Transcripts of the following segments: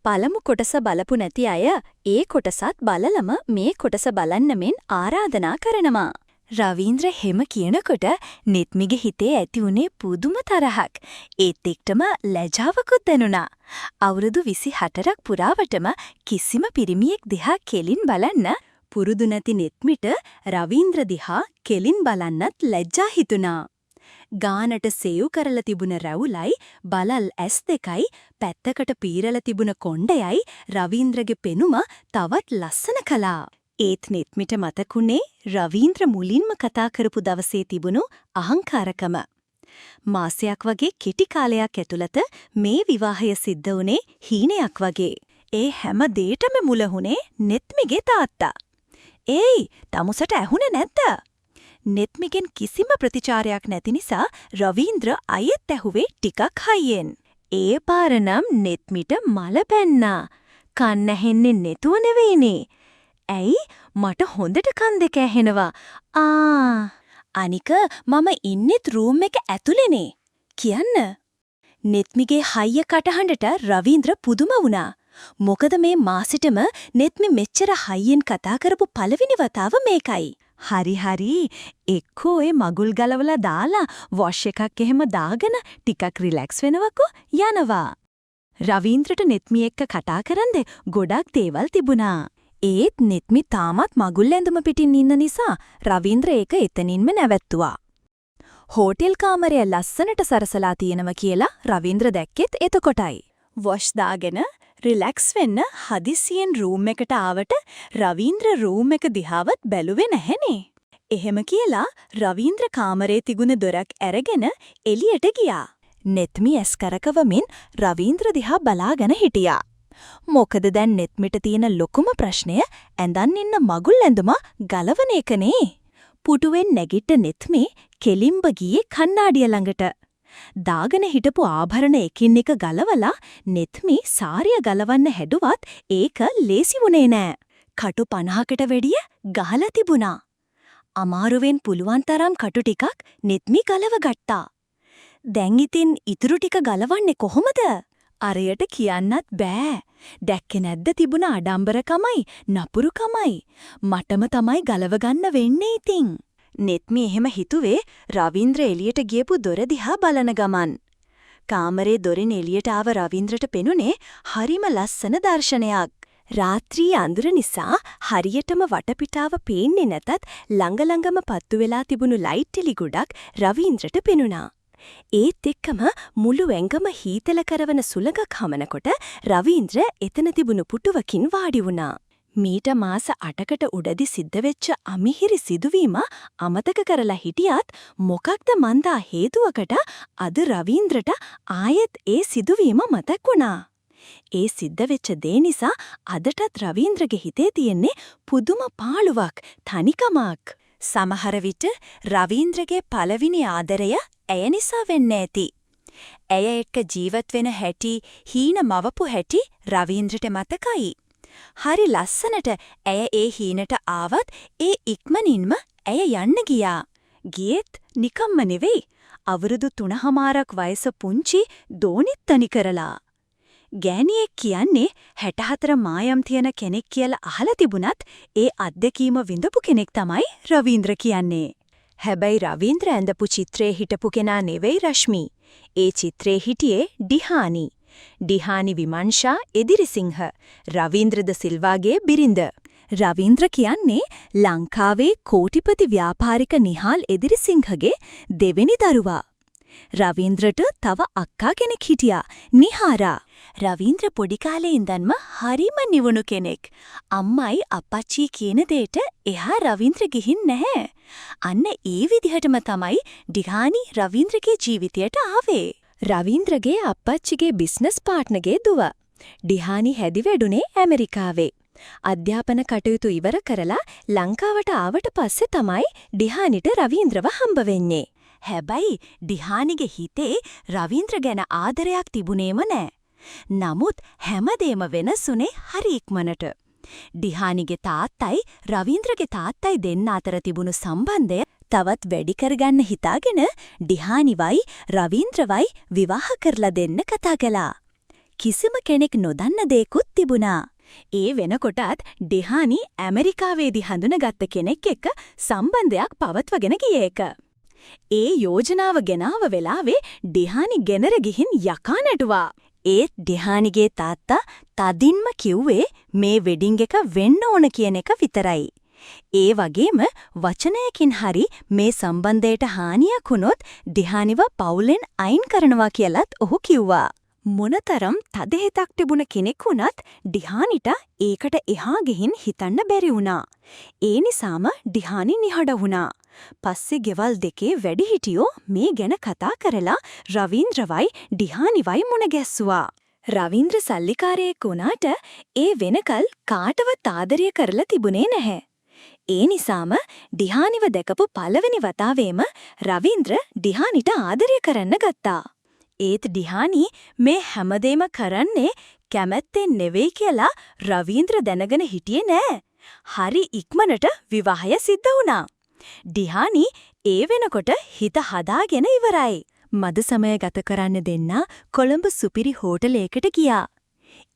පළමු කොටස බලපු නැති අය ඒ කොටසත් බලලම මේ කොටස බලන්න මෙන් ආරාධනා කරනවා. රවීන්ද්‍ර හැම කියනකොට නෙත්මිගේ හිතේ ඇති වුණේ පුදුම තරහක්. ඒත් එක්කම ලැජාවකුත් දැනුණා. අවුරුදු 24ක් පුරාවටම කිසිම පිරිමියෙක් දිහා කෙලින් බලන්න පුරුදු නැති නෙත්මිට රවීන්ද්‍ර දිහා කෙලින් බලන්නත් ලැජ්ජා හිතුණා. ගානට සේව් කරලා තිබුණ රැවුලයි බලල් ඇස් දෙකයි පැත්තකට පීරලා තිබුණ කොණ්ඩයයි රවීන්ද්‍රගේ පෙනුම තවත් ලස්සන කළා. ඒත් නෙත්මිට මතකුනේ රවීන්ද්‍ර මුලින්ම කතා කරපු දවසේ තිබුණු අහංකාරකම. මාසයක් වගේ කෙටි කාලයක් ඇතුළත මේ විවාහය සිද්ධ වුණේ හීනයක් වගේ. ඒ හැම දෙයකම මුලහුනේ නෙත්මිගේ තාත්තා. "ඒයි, තමුසට ඇහුනේ නැද්ද?" නෙත්මිගෙන් කිසිම ප්‍රතිචාරයක් නැති නිසා රවීන්ද්‍ර අයෙත් ඇහුවේ ටිකක් හයියෙන්. ඒ පාර නම් නෙත්මිට මල පැන්නා. කන්න ඇහෙන්නේ නැතුව නෙවෙයිනේ. "ඇයි? මට හොඳට කන් දෙක ඇහෙනවා." අනික මම ඉන්නෙත් රූම් එක ඇතුලේනේ." කියන්න. නෙත්මිගේ හයිය කටහඬට රවීන්ද්‍ර පුදුම වුණා. මොකද මේ මාසෙටම නෙත්මි මෙච්චර හයියෙන් කතා කරපු පළවෙනි වතාව මේකයි. හරි. එක්කෝ ඒ මගුල් ගලවලා දාලා වොෂ් එකක් එහෙම දාගෙන ටිකක් රිලැක්ස් වෙනවකෝ යනවා. රවීන්ද්‍රට නෙත්මි එක්ක කතා කරන්ද ගොඩක් දේවල් තිබුණා. ඒත් නෙත්මි තාමත් මගුල් ඇඳුම පිටින් ඉන්න නිසා රවීන්ද්‍ර ඒක එතනින්ම නැවැත්තුවා. හෝටල් කාමරය ලස්සනට සරසලා තියෙනවා කියලා රවීන්ද්‍ර දැක්කෙත් එතකොටයි. වොෂ් දාගෙන රිලැක්ස් වෙන්න හදිසියෙන් රූම් එකට ආවට රවීන්ද්‍ර රූම් එක දිහාවත් බැලුවේ නැහනේ. එහෙම කියලා රවීන්ද්‍ර කාමරේ තිබුණ දොරක් ඇරගෙන එළියට ගියා. නෙත්මි ඇස් කරකවමින් රවීන්ද්‍ර දිහා බලාගෙන හිටියා. මොකද දැන් නෙත්මිට තියෙන ලොකුම ප්‍රශ්නය ඇඳන් ඉන්න මගුල් ඇඳුම ගලවන එකනේ. පුටුවෙන් නැගිට නෙත්මි කෙලින්ම ගියේ කණ්ණාඩිය ළඟට. දාගෙන හිටපු ආභරණ එකින් එක ගලවලා නෙත්මි සාරිය ගලවන්න හැදුවත් ඒක ලේසි වුණේ නෑ. කටු 50කට වැඩිය ගහලා තිබුණා. අමාරුවෙන් පුළුවන් තරම් කටු ටිකක් නෙත්මි ගලව ගත්තා. දැන් ඉතින් ඉතුරු ටික ගලවන්නේ කොහොමද? අරයට කියන්නත් බෑ. දැක්කේ නැද්ද තිබුණ ආඩම්බරකමයි නපුරුකමයි. මටම තමයි ගලව ගන්න වෙන්නේ ඉතින්. නෙත්මි එහෙම හිතුවේ රවීන්ද්‍ර එළියට ගියපු දොර දිහා බලන ගමන්. කාමරේ දොරෙන් එළියට ආව රවීන්ද්‍රට පෙනුනේ හරිම ලස්සන දර්ශනයක්. රාත්‍රී අඳුර නිසා හරියටම වටපිටාව පේන්නේ නැතත් ළඟ පත්තු වෙලා තිබුණු ලයිට් එලි ගොඩක් රවීන්ද්‍රට පෙනුණා. ඒත් එක්කම මුළු ඇඟම හීතල කරවන සුළඟක් හමනකොට රවීන්ද්‍ර එතන තිබුණු පුටුවකින් වාඩි වුණා. මීට මාස 8කට උඩදී සිද්ධ වෙච්ච අමිහිරි සිදුවීම අමතක කරලා හිටියත් මොකක්ද මන්දා හේතුවකට අද රවීන්ද්‍රට ආයෙත් ඒ සිදුවීම මතක් වුණා. ඒ සිද්ධ වෙච්ච දේ නිසා අදටත් රවීන්ද්‍රගේ හිතේ තියෙන්නේ පුදුම පාළුවක්, තනිකමක්. සමහර විට රවීන්ද්‍රගේ පළවෙනි ආදරය ඇය නිසා වෙන්න ඇති. ඇය එක්ක ජීවත් වෙන හැටි, හීන මවපු හැටි රවීන්ද්‍රට මතකයි. හරි ලස්සනට ඇය ඒ හීනට ආවත් ඒ ඉක්මනින්ම ඇය යන්න ගියා. ගියෙත් නිකම්ම නෙවෙයි. අවුරුදු 3මාරක් වයස පුංචි දෝනිත් තනි කරලා. ගෑණියෙක් කියන්නේ 64 මායම් තියෙන කෙනෙක් කියලා අහලා තිබුණත් ඒ අත්දැකීම විඳපු කෙනෙක් තමයි රවීන්ද්‍ර කියන්නේ. හැබැයි රවීන්ද්‍ර ඇඳපු චිත්‍රයේ හිටපු කෙනා නෙවෙයි රශ්මි. ඒ චිත්‍රයේ හිටියේ ඩිහානි. ඩිහානි විමංශා එදිරිසිංහ, රවීන්ද්‍ර ද සිල්වාගේ බිරිඳ. රවීන්ද්‍ර කියන්නේ ලංකාවේ කෝටිපති ව්‍යාපාරික නිහාල් එදිරිසිංහගේ දෙවෙනි දරුවා. රවීන්ද්‍රට තව අක්කා කෙනෙක් හිටියා, නිහාරා. රවීන්ද්‍ර පොඩි කාලේ ඉඳන්ම හරිම නිවුණු කෙනෙක්. අම්මයි අප්පච්චි කියන දෙයට එහා රවීන්ද්‍ර ගිහින් නැහැ. අන්න ඒ විදිහටම තමයි ඩිහානි රවීන්ද්‍රගේ ජීවිතයට ආවේ. රවීන්ද්‍රගේ අප්පච්චිගේ බිස්නස් පාර්ට්නර්ගේ දුව. ඩිහානි හැදි වැඩුණේ ඇමරිකාවේ. අධ්‍යාපන කටයුතු ඉවර කරලා ලංකාවට ආවට පස්සේ තමයි ඩිහානිට රවීන්ද්‍රව හම්බ වෙන්නේ. හැබැයි ඩිහානිගේ හිතේ රවීන්ද්‍ර ගැන ආදරයක් තිබුණේම නෑ. නමුත් හැමදේම වෙනසුනේ හරි ඉක්මනට. ඩිහානිගේ තාත්තයි රවීන්ද්‍රගේ තාත්තයි දෙන්න අතර තිබුණු සම්බන්ධය තවත් වැඩි කරගන්න හිතාගෙන ඩිහානිවයි රවීන්ද්‍රවයි විවාහ කරලා දෙන්න කතා කළා. කිසිම කෙනෙක් නොදන්න දේකුත් තිබුණා. ඒ වෙනකොටත් ඩිහානි ඇමරිකාවේදී හඳුනගත්ත කෙනෙක් එක්ක සම්බන්ධයක් පවත්වගෙන ගියේ එක. ඒ යෝජනාව ගෙනාව වෙලාවේ ඩිහානි ගෙනර ගිහින් යකා නැටුවා. ඒත් ඩිහානිගේ තාත්තා තදින්ම කිව්වේ මේ වෙඩින් එක වෙන්න ඕන කියන එක විතරයි. ඒ වගේම වචනයකින් හරි මේ සම්බන්ධයට හානියක් වුණොත් ඩිහානිව පවුලෙන් අයින් කරනවා කියලත් ඔහු කිව්වා. මොනතරම් තදහෙතක් තිබුණ කෙනෙක් වුණත් ඩිහානිට ඒකට එහා ගිහින් හිතන්න බැරි වුණා. ඒ නිසාම ඩිහානි නිහඬ වුණා. පස්සේ ගෙවල් දෙකේ වැඩිහිටියෝ මේ ගැන කතා කරලා රවීන්ද්‍රවයි ඩිහානිවයි මුණ ගැස්සුවා. රවීන්ද්‍ර සල්ලිකාරයෙක් වුණාට ඒ වෙනකල් කාටවත් ආදරය කරලා තිබුණේ නැහැ. ඒ නිසාම ඩිහානිව දැකපු පළවෙනි වතාවේම රවීන්ද්‍ර ඩිහානිට ආදරය කරන්න ගත්තා. ඒත් ඩිහානි මේ හැමදේම කරන්නේ කැමැත්තෙන් නෙවෙයි කියලා රවීන්ද්‍ර දැනගෙන හිටියේ නෑ. හරි ඉක්මනට විවාහය සිද්ධ වුණා. ඩිහානි ඒ වෙනකොට හිත හදාගෙන ඉවරයි. මද සමය ගත කරන්න දෙන්න කොළඹ සුපිරි හෝටලයකට ගියා.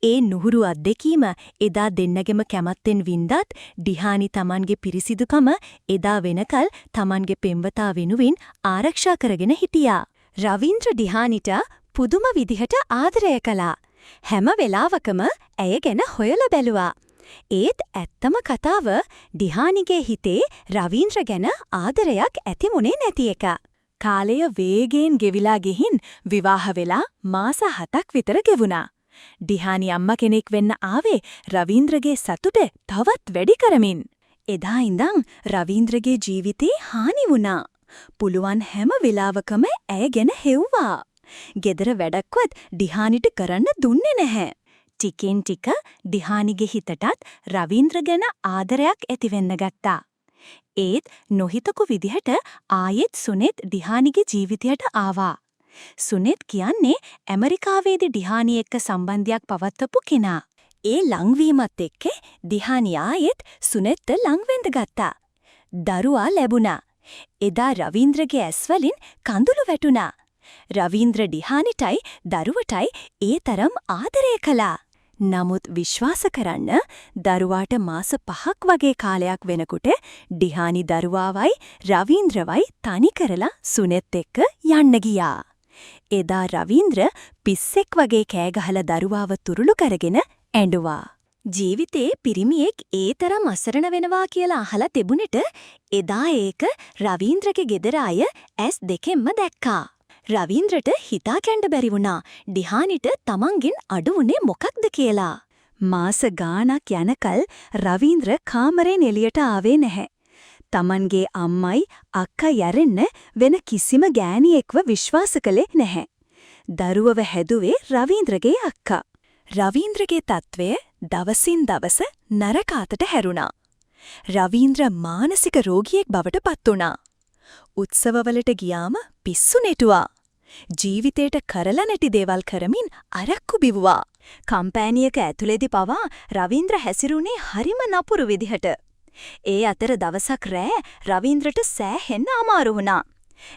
ඒ නුහුරු අත්දැකීම එදා දෙන්නගෙම කැමැත්තෙන් වින්දත් ඩිහානි Tamanගේ පිරිසිදුකම එදා වෙනකල් Tamanගේ පෙම්වතා වෙනුවෙන් ආරක්ෂා කරගෙන හිටියා. රවීන්ද්‍ර ඩිහානිට පුදුම විදිහට ආදරය කළා. හැම වෙලාවකම ඇය ගැන හොයලා බැලුවා. ඒත් ඇත්තම කතාව ඩිහානිගේ හිතේ රවීන්ද්‍ර ගැන ආදරයක් ඇතිමුනේ නැති එක. කාලය වේගයෙන් ගෙවිලා ගිහින් විවාහ වෙලා මාස 7ක් විතර ගෙවුණා. ඩිහානි අම්මා කෙනෙක් වෙන්න ආවේ රවීන්ද්‍රගේ සතුට තවත් වැඩි කරමින්. එදා ඉඳන් රවීන්ද්‍රගේ ජීවිතේ හානි වුණා. පුළුවන් හැම වෙලාවකම ඇය ගැන හෙව්වා. ගෙදර වැඩක්වත් ඩිහානිට කරන්න දුන්නේ නැහැ. ටිකෙන් ටික ඩිහානිගේ හිතටත් රවීන්ද්‍ර ගැන ආදරයක් ඇතිවෙන්න ගත්තා. ඒත් නොහිතපු විදිහට ආයෙත් සුනෙත් ඩිහානිගේ ජීවිතයට ආවා. සුනෙත් කියන්නේ ඇමරිකාවේදී ඩිහානි එක්ක සම්බන්ධයක් පවත්වපු කෙනා. ඒ ලංවීමත් එක්ක ඩිහානි ආයෙත් සුනෙත්ට ලං වෙන්න ගත්තා. දරුවා ලැබුණා. එදා රවීන්ද්‍රගේ ඇස්වලින් කඳුළු වැටුණා. රවීන්ද්‍ර ඩිහානිටයි දරුවටයි ඒ තරම් ආදරය කළා. නමුත් විශ්වාස කරන්න දරුවාට මාස 5ක් වගේ කාලයක් වෙනකොට ඩිහානි දරුවාවයි රවීන්ද්‍රවයි තනි කරලා සුනෙත් එක්ක යන්න ගියා. එදා රවීන්ද්‍ර පිස්සෙක් වගේ කෑ ගහලා දරුවාව තුරුළු කරගෙන ඇඬුවා. ජීවිතේ පිරිමියෙක් ඒ තරම් අසරණ වෙනවා කියලා අහලා තිබුණෙට එදා ඒක රවීන්ද්‍රගේ ගෙදර අය ඇස් දෙකෙන්ම දැක්කා. රවීන්ද්‍රට හිතා ගන්න බැරි වුණා ඩිහානිට තමන්ගෙන් අඩු වුණේ මොකක්ද කියලා. මාස ගාණක් යනකල් රවීන්ද්‍ර කාමරෙන් එළියට ආවේ නැහැ. තමන්ගේ අම්මයි අක්කා යරෙන්න වෙන කිසිම ගෑණියෙක්ව විශ්වාස කළේ නැහැ. දරුවව හැදුවේ රවීන්ද්‍රගේ අක්කා. රවීන්ද්‍රගේ තත්ත්වය දවසින් දවස නරක අතට හැරුණා. රවීන්ද්‍ර මානසික රෝගියෙක් බවට පත් වුණා. උත්සවවලට ගියාම පිස්සු නෙටුවා. ජීවිතේට කරලා නැති දේවල් කරමින් අරක්කු බිව්වා. කම්පැනියක ඇතුළේදී පවා රවීන්ද්‍ර හැසිරුණේ හරිම නපුරු විදිහට. ඒ අතර දවසක් රෑ රවීන්ද්‍රට සෑහෙන්න අමාරු වුණා.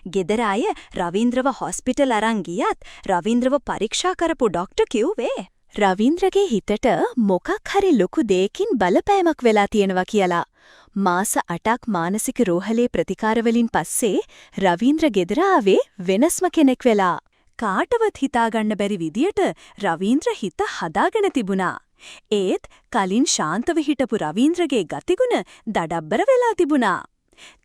ගෙදර අය රවීන්ද්‍රව හොස්පිටල් අරන් ගියත් රවීන්ද්‍රව පරීක්ෂා කරපු ડોක්ටර් කිව්වේ රවීන්ද්‍රගේ හිතට මොකක් හරි ලොකු දෙයකින් බලපෑමක් වෙලා තියෙනවා කියලා. මාස 8ක් මානසික රෝහලේ ප්‍රතිකාරවලින් පස්සේ රවීන්ද්‍ර ගෙදර ආවේ වෙනස්ම කෙනෙක් වෙලා. කාටවත් හිතාගන්න බැරි විදියට රවීන්ද්‍ර හිත හදාගෙන තිබුණා. ඒත් කලින් ශාන්තව හිටපු රවීන්ද්‍රගේ ගතිගුණ දඩබ්බර වෙලා තිබුණා.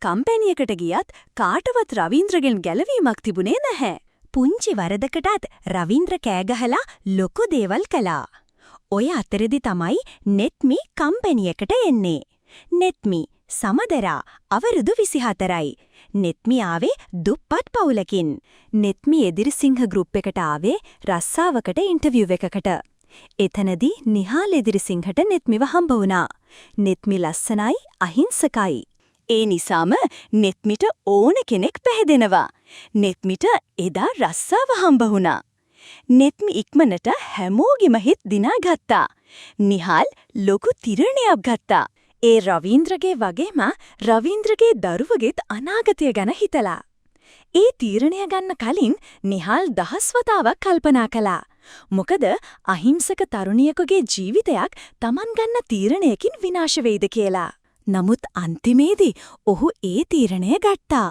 කම්පැනියකට ගියත් කාටවත් රවීන්ද්‍රගෙන් ගැලවීමක් තිබුණේ නැහැ. පුංචි වරදකටත් රවීන්ද්‍ර කෑ ගහලා ලොකු දේවල් කළා. ඔය අතරෙදි තමයි නෙත්මි කම්පැනියකට එන්නේ. නෙත්මි සමදරා අවුරුදු 24යි. නෙත්මි ආවේ දුප්පත් පවුලකින්. නෙත්මි එදිරිසිංහ ගෲප් එකට ආවේ රස්සාවකට ඉන්ටර්විව් එකකට. එතනදී නිහාල් එදිරිසිංහට නෙත්මිව හම්බ වුණා. නෙත්මි ලස්සනයි අහිංසකයි. ඒ නිසාම නෙත්මිට ඕන කෙනෙක් පැහැදෙනවා. නෙත්මිට එදා රස්සාව හම්බ වුණා. නෙත්මි ඉක්මනට හැමෝගෙම හිත දිනාගත්තා. නිහාල් ලොකු තිරණයක් ගත්තා. ඒ රවීන්ද්‍රගේ වගේම රවීන්ද්‍රගේ දරුවගෙත් අනාගතය ගැන හිතලා. ඒ තීරණය ගන්න කලින් නිහාල් දහස් වතාවක් කල්පනා කළා. මොකද අහිංසක තරුණියකගේ ජීවිතයක් Taman ගන්න තීරණයකින් විනාශ වෙයිද කියලා. නමුත් අන්තිමේදී ඔහු ඒ තීරණය ගත්තා.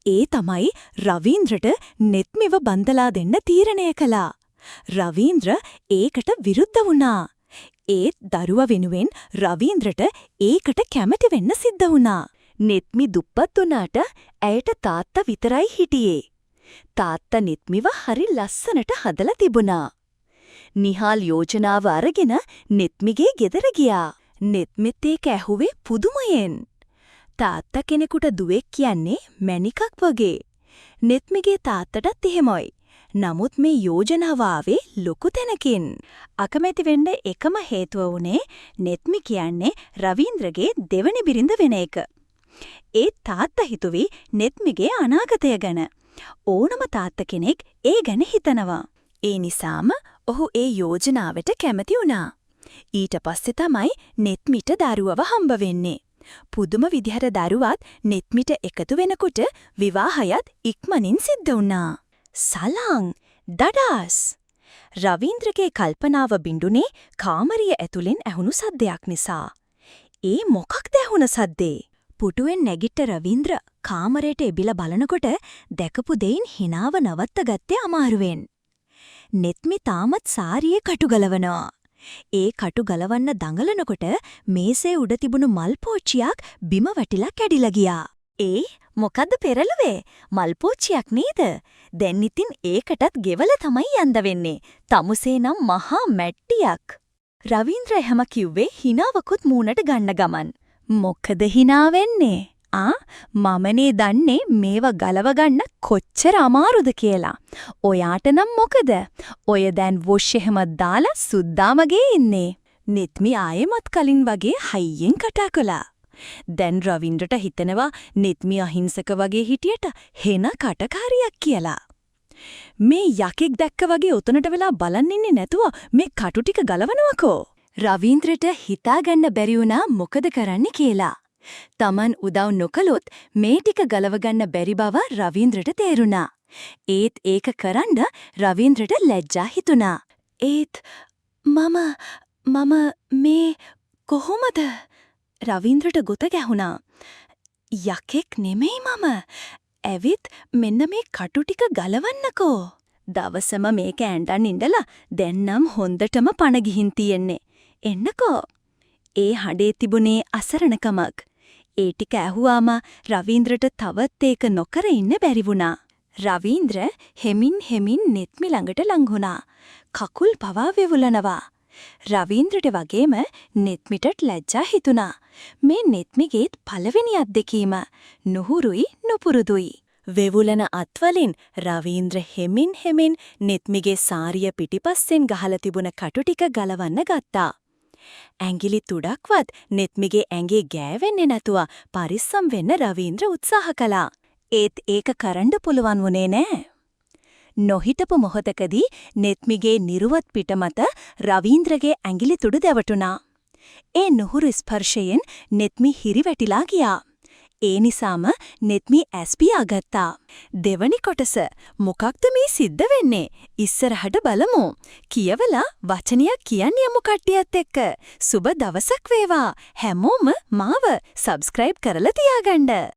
ඒ තමයි රවීන්ද්‍රට නෙත්මිව බන්දලා දෙන්න තීරණය කළා. රවීන්ද්‍ර ඒකට විරුද්ධ වුණා. ඒත් දරුවා වෙනුවෙන් රවීන්ද්‍රට ඒකට කැමති වෙන්න සිද්ධ වුණා. නෙත්මි දුප්පත් වුණාට ඇයට තාත්තා විතරයි හිටියේ. තාත්තා නෙත්මිව හරි ලස්සනට හදලා තිබුණා. නිහාල් යෝජනාව අරගෙන නෙත්මිගේ ගෙදර ගියා. නෙත්මිත් ඒක ඇහුවේ පුදුමයෙන්. තාත්තා කෙනෙකුට දුවෙක් කියන්නේ මැණිකක් වගේ. නෙත්මිගේ තාත්තටත් එහෙමයි. නමුත් මේ යෝජනාව ආවේ ලොකු තැනකින්. අකමැති වෙන්න එකම හේතුව වුණේ නෙත්මි කියන්නේ රවීන්ද්‍රගේ දෙවනි බිරිඳ වෙන එක. ඒ තාත්තා හිතුවේ නෙත්මිගේ අනාගතය ගැන. ඕනම තාත්තා කෙනෙක් ඒ ගැන හිතනවා. ඒ නිසාම ඔහු ඒ යෝජනාවට කැමති වුණා. ඊට පස්සේ තමයි නෙත්මිට දරුවව හම්බ වෙන්නේ. පුදුම විදිහට දරුවත් නෙත්මිට එකතු වෙනකොට විවාහයත් ඉක්මනින් සිද්ධ වුණා. සලං දඩාස් රවීන්ද්‍රගේ කල්පනාව බිඳුනේ කාමරිය ඇතුලෙන් ඇහුණු සද්දයක් නිසා. ඒ මොකක්ද ඇහුණ සද්දේ? පුටුවෙන් නැගිට රවීන්ද්‍ර කාමරයට එබිලා බලනකොට දැකපු දෙයින් හිනාව නවත්ත ගත්තේ අමාරුවෙන්. නෙත්මි තාමත් සාරියේ කටු ගලවනවා. ඒ කටු ගලවන්න දඟලනකොට මේසේ උඩ තිබුණු මල් පෝච්චියක් බිම වැටිලා කැඩිලා ගියා. මොකද්ද පෙරළුවේ? මල් පෝච්චියක් නේද? දැන් ඉතින් ඒකටත් ගෙවලා තමයි යන්න වෙන්නේ. තමුසේ නම් මහා මැට්ටියක්. රවීන්ද්‍ර එහෙම කිව්වේ හිනාවකුත් මූණට ගන්න ගමන්. මොකද හිනා වෙන්නේ? මමනේ දන්නේ මේව ගලව ගන්න කොච්චර අමාරුද කියලා. ඔයාට නම් මොකද? ඔය දැන් වොෂ් එහෙම දාලා සුද්දාමගේ ඉන්නේ. නෙත්මි ආයෙමත් කලින් වගේ හයියෙන් කතා කළා. දැන් රවීන්ද්‍රට හිතෙනවා නෙත්මි අහිංසක වගේ හිටියට හෙන කටකාරියක් කියලා. මේ යකෙක් දැක්ක වගේ උතනට වෙලා බලන් ඉන්නේ නැතුව මේ කටු ටික ගලවනවකෝ. රවීන්ද්‍රට හිතාගන්න බැරි වුණා මොකද කරන්න කියලා. Taman උදව් නොකළොත් මේ ටික ගලව ගන්න බැරි බව රවීන්ද්‍රට තේරුණා. ඒත් ඒක කරන්න රවීන්ද්‍රට ලැජ්ජා හිතුණා. ඒත් මම මේ කොහොමද? රවීන්ද්‍රට ගොත ගැහුණා. යකෙක් නෙමෙයි මම. ඇවිත් මෙන්න මේ කටු ටික ගලවන්නකෝ. දවසම මේක ඇඬන් ඉඳලා දැන් නම් හොඳටම පණ ගිහින් තියෙන්නේ. එන්නකෝ. ඒ හඬේ තිබුණේ අසරණකමක්. ඒ ටික ඇහුවාම රවීන්ද්‍රට තවත් ඒක නොකර ඉන්න බැරි වුණා. රවීන්ද්‍ර හෙමින් නෙත්මි ළඟට ලං වුණා. කකුල් පවා වෙවුලනවා. රවීන්ද්‍රට වගේම නෙත්මිටත් ලැජ්ජා හිතුණා. මේ නෙත්මිගේත් පළවෙනි අත්දැකීම නුහුරුයි නුපුරුදුයි. වෙවුලන අත්වලින් රවීන්ද්‍ර හෙමින් නෙත්මිගේ සාරිය පිටිපස්සෙන් ගහලා තිබුණ කටු ටික ගලවන්න ගත්තා. ඇඟිලි තුඩක්වත් නෙත්මිගේ ඇඟේ ගෑවෙන්නේ නැතුව පරිස්සම් වෙන්න රවීන්ද්‍ර උත්සාහ කළා. ඒත් ඒක කරන්න පුළුවන් වුණේ නෑ. නොහිටපු මොහොතකදී නෙත්මිගේ නිරුවත් පිට මත රවීන්ද්‍රගේ ඇඟිලි තුඩු දැවටුණා. ඒ නුහුරු ස්පර්ශයෙන් නෙත්මි හිරිවැටිලා ගියා. ඒ නිසාම නෙත්මි ඇස් පියාගත්තා. දෙවනි කොටස මොකක්ද මේ සිද්ධ වෙන්නේ? ඉස්සරහට බලමු. කියවලා වචනයක් කියන්න යමු කට්ටියත් එක්ක. සුබ දවසක් වේවා. හැමෝම මාව සබ්ස්ක්‍රයිබ් කරලා තියාගන්න.